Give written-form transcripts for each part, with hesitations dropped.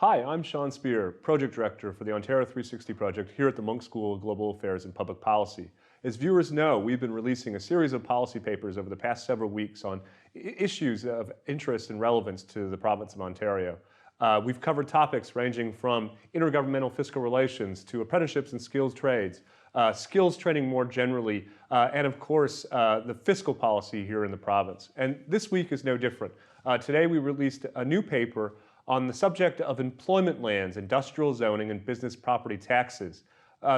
Hi, I'm Sean Speer, Project Director for the Ontario 360 Project here at the Munk School of Global Affairs and Public Policy. As viewers know, we've been releasing a series of policy papers over the past several weeks on issues of interest and relevance to the province of Ontario. We've covered topics ranging from intergovernmental fiscal relations to apprenticeships and skills trades, skills training more generally, and of course the fiscal policy here in the province. And this week is no different. Today we released a new paper on the subject of employment lands, industrial zoning, and business property taxes.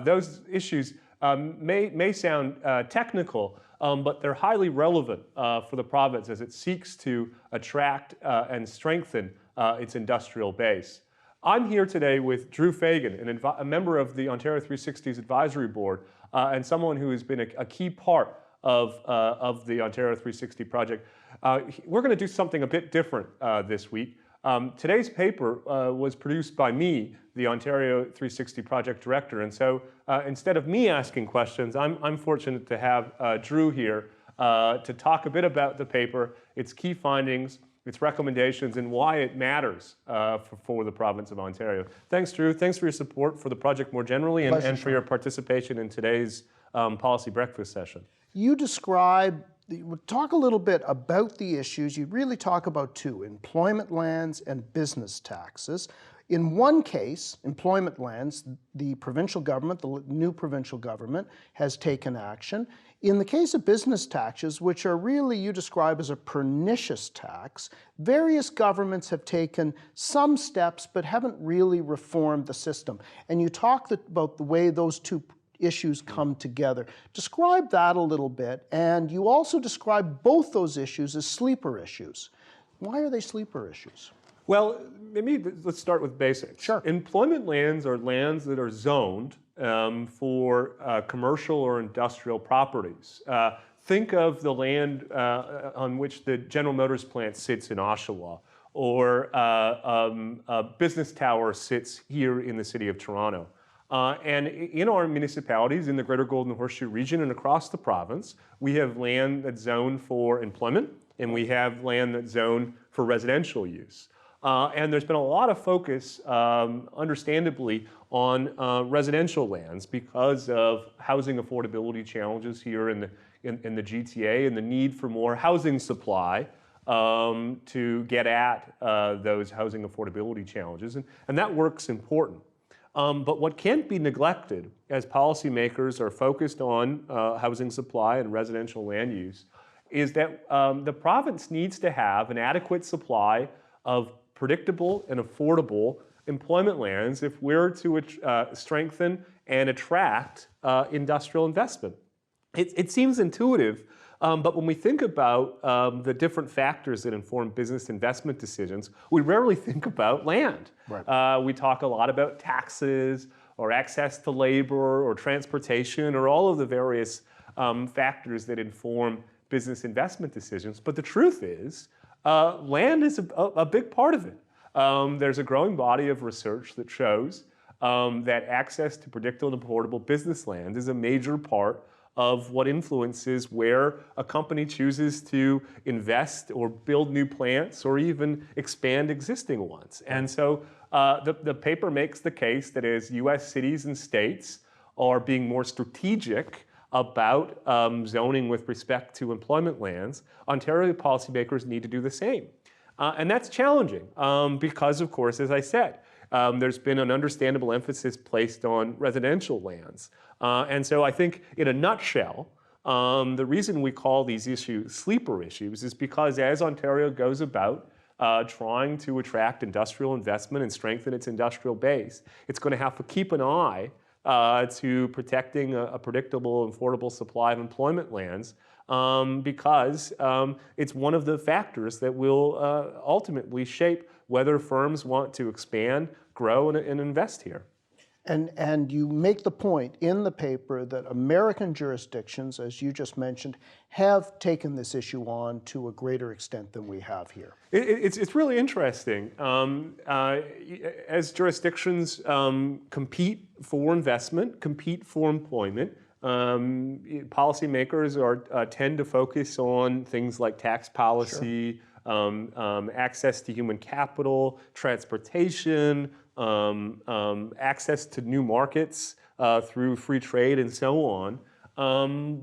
Those issues may sound technical, but they're highly relevant for the province as it seeks to attract and strengthen its industrial base. I'm here today with Drew Fagan, a member of the Ontario 360's advisory board, and someone who has been a key part of the Ontario 360 project. We're going to do something a bit different this week. Today's paper was produced by me, the Ontario 360 Project Director, and so instead of me asking questions, I'm fortunate to have Drew here to talk a bit about the paper, its key findings, its recommendations, and why it matters for the province of Ontario. Thanks, Drew. Thanks for your support for the project more generally and for your participation in today's policy breakfast session. You talk a little bit about the issues. You really talk about two: employment lands and business taxes. In one case, employment lands, the provincial government, the new provincial government, has taken action. In the case of business taxes, which are really, you describe as a pernicious tax, various governments have taken some steps but haven't really reformed the system. And you talk about the way those two issues come together. Describe that a little bit, and you also describe both those issues as sleeper issues. Why are they sleeper issues? Well, maybe let's start with basics. Sure. Employment lands are lands that are zoned for commercial or industrial properties. Think of the land on which the General Motors plant sits in Oshawa, or a business tower sits here in the city of Toronto. And in our municipalities in the Greater Golden Horseshoe region and across the province, we have land that's zoned for employment, and we have land that's zoned for residential use. And there's been a lot of focus, understandably, on residential lands because of housing affordability challenges here in the GTA and the need for more housing supply to get at those housing affordability challenges. And that work's important. But what can't be neglected as policymakers are focused on housing supply and residential land use is that the province needs to have an adequate supply of predictable and affordable employment lands if we're to strengthen and attract industrial investment. It seems intuitive, but when we think about the different factors that inform business investment decisions, we rarely think about land. Right. We talk a lot about taxes or access to labor or transportation or all of the various factors that inform business investment decisions. But the truth is, land is a big part of it. There's a growing body of research that shows that access to predictable and affordable business land is a major part of what influences where a company chooses to invest or build new plants or even expand existing ones. And so the paper makes the case that as U.S. cities and states are being more strategic about zoning with respect to employment lands, Ontario policymakers need to do the same. And that's challenging because, of course, as I said, there's been an understandable emphasis placed on residential lands. And so I think in a nutshell, the reason we call these issues sleeper issues is because as Ontario goes about trying to attract industrial investment and strengthen its industrial base, it's going to have to keep an eye to protecting a predictable and affordable supply of employment lands because it's one of the factors that will ultimately shape whether firms want to expand, grow, and invest here. And you make the point in the paper that American jurisdictions, as you just mentioned, have taken this issue on to a greater extent than we have here. It's really interesting. As jurisdictions compete for investment, compete for employment, policymakers tend to focus on things like tax policy, access to human capital, transportation, access to new markets through free trade and so on.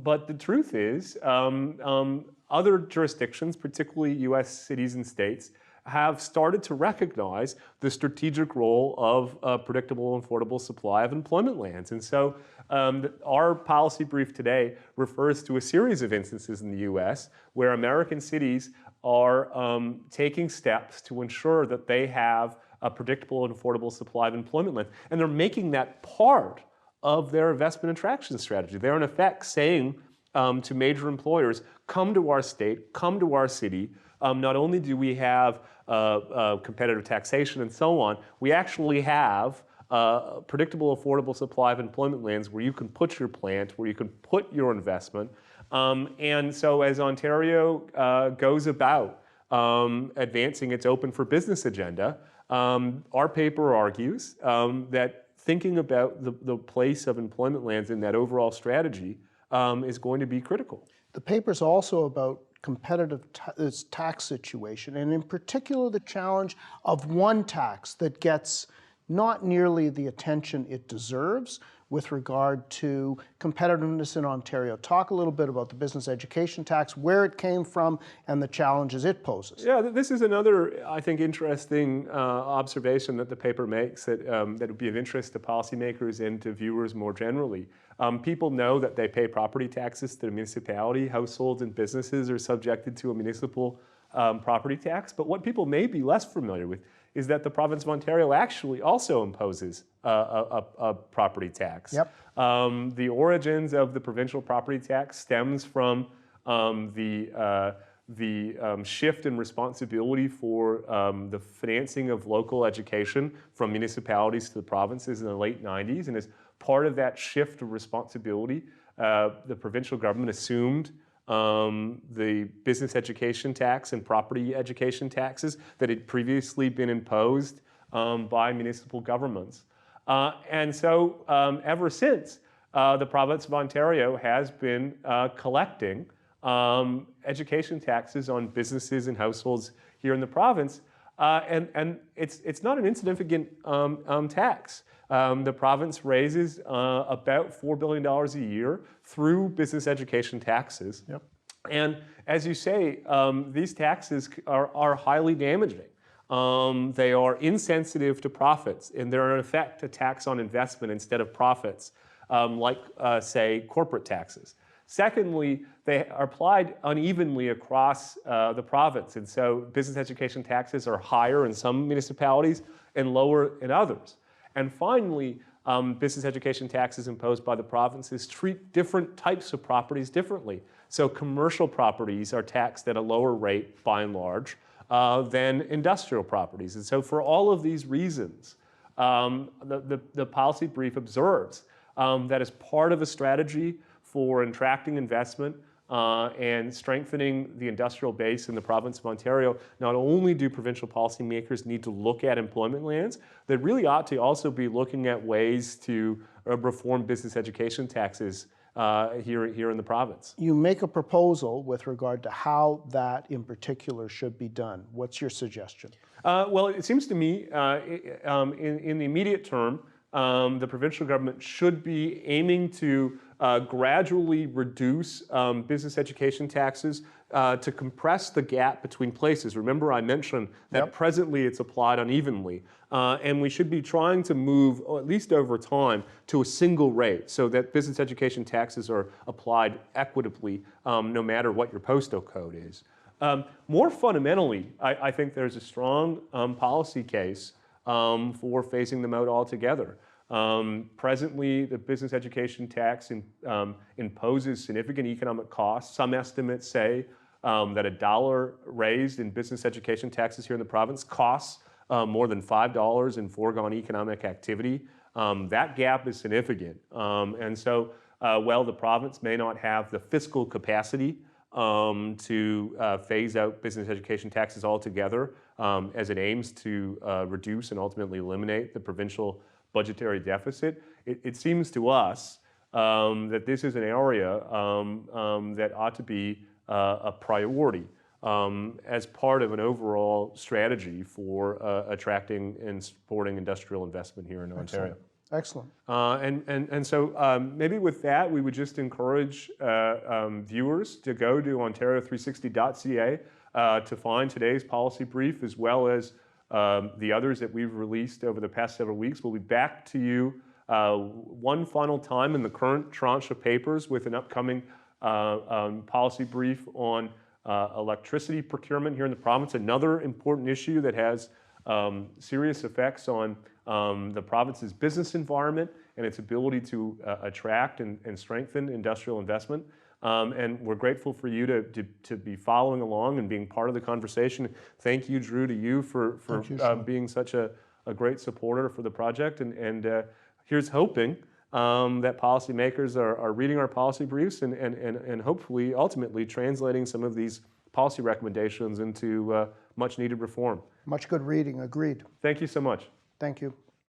But the truth is, other jurisdictions, particularly U.S. cities and states, have started to recognize the strategic role of a predictable and affordable supply of employment lands. And so our policy brief today refers to a series of instances in the U.S. where American cities are taking steps to ensure that they have a predictable and affordable supply of employment land. And they're making that part of their investment attraction strategy. They're in effect saying to major employers, come to our state, come to our city. Not only do we have competitive taxation and so on, we actually have a predictable, affordable supply of employment lands where you can put your plant, where you can put your investment. And so as Ontario goes about advancing its open for business agenda, our paper argues that thinking about the place of employment lands in that overall strategy is going to be critical. The paper's also about competitive tax situation, and in particular the challenge of one tax that gets not nearly the attention it deserves with regard to competitiveness in Ontario. Talk a little bit about the business education tax, where it came from, and the challenges it poses. Yeah, this is another, I think, interesting observation that the paper makes that would be of interest to policymakers and to viewers more generally. People know that they pay property taxes to the municipality. Households and businesses are subjected to a municipal property tax. But what people may be less familiar with is that the province of Ontario actually also imposes a property tax. Yep. The origins of the provincial property tax stems from the shift in responsibility for the financing of local education from municipalities to the provinces in the late 90s. And as part of that shift of responsibility, the provincial government assumed the business education tax and property education taxes that had previously been imposed by municipal governments. And so ever since, the province of Ontario has been collecting education taxes on businesses and households here in the province. And it's not an insignificant tax. The province raises about $4 billion a year through business education taxes. Yep. And as you say, these taxes are highly damaging. They are insensitive to profits, and they're in effect a tax on investment instead of profits, like, say, corporate taxes. Secondly, they are applied unevenly across the province, and so business education taxes are higher in some municipalities and lower in others. And finally, business education taxes imposed by the provinces treat different types of properties differently. So commercial properties are taxed at a lower rate, by and large, than industrial properties. And so for all of these reasons, the policy brief observes that as part of a strategy for attracting investment and strengthening the industrial base in the province of Ontario, not only do provincial policymakers need to look at employment lands, they really ought to also be looking at ways to reform business education taxes here in the province. You make a proposal with regard to how that in particular should be done. What's your suggestion? Well, it seems to me in the immediate term, the provincial government should be aiming to gradually reduce business education taxes to compress the gap between places. Remember, I mentioned that presently it's applied unevenly. And we should be trying to move, at least over time, to a single rate so that business education taxes are applied equitably no matter what your postal code is. More fundamentally, I think there's a strong policy case for phasing them out altogether. Presently, the business education tax imposes significant economic costs. Some estimates say that $1 raised in business education taxes here in the province costs more than $5 in foregone economic activity. That gap is significant. And so, while the province may not have the fiscal capacity to phase out business education taxes altogether as it aims to reduce and ultimately eliminate the provincial budgetary deficit, it seems to us that this is an area that ought to be a priority. as part of an overall strategy for attracting and supporting industrial investment here in Ontario. Excellent. So maybe with that, we would just encourage viewers to go to ontario360.ca to find today's policy brief, as well as the others that we've released over the past several weeks. We'll be back to you one final time in the current tranche of papers with an upcoming policy brief on electricity procurement here in the province, another important issue that has serious effects on the province's business environment and its ability to attract and strengthen industrial investment. And we're grateful for you to be following along and being part of the conversation. Thank you, Drew, to you for being such a great supporter for the project. And here's hoping that policymakers are reading our policy briefs and hopefully ultimately translating some of these policy recommendations into much needed reform. Much good reading, agreed. Thank you so much. Thank you.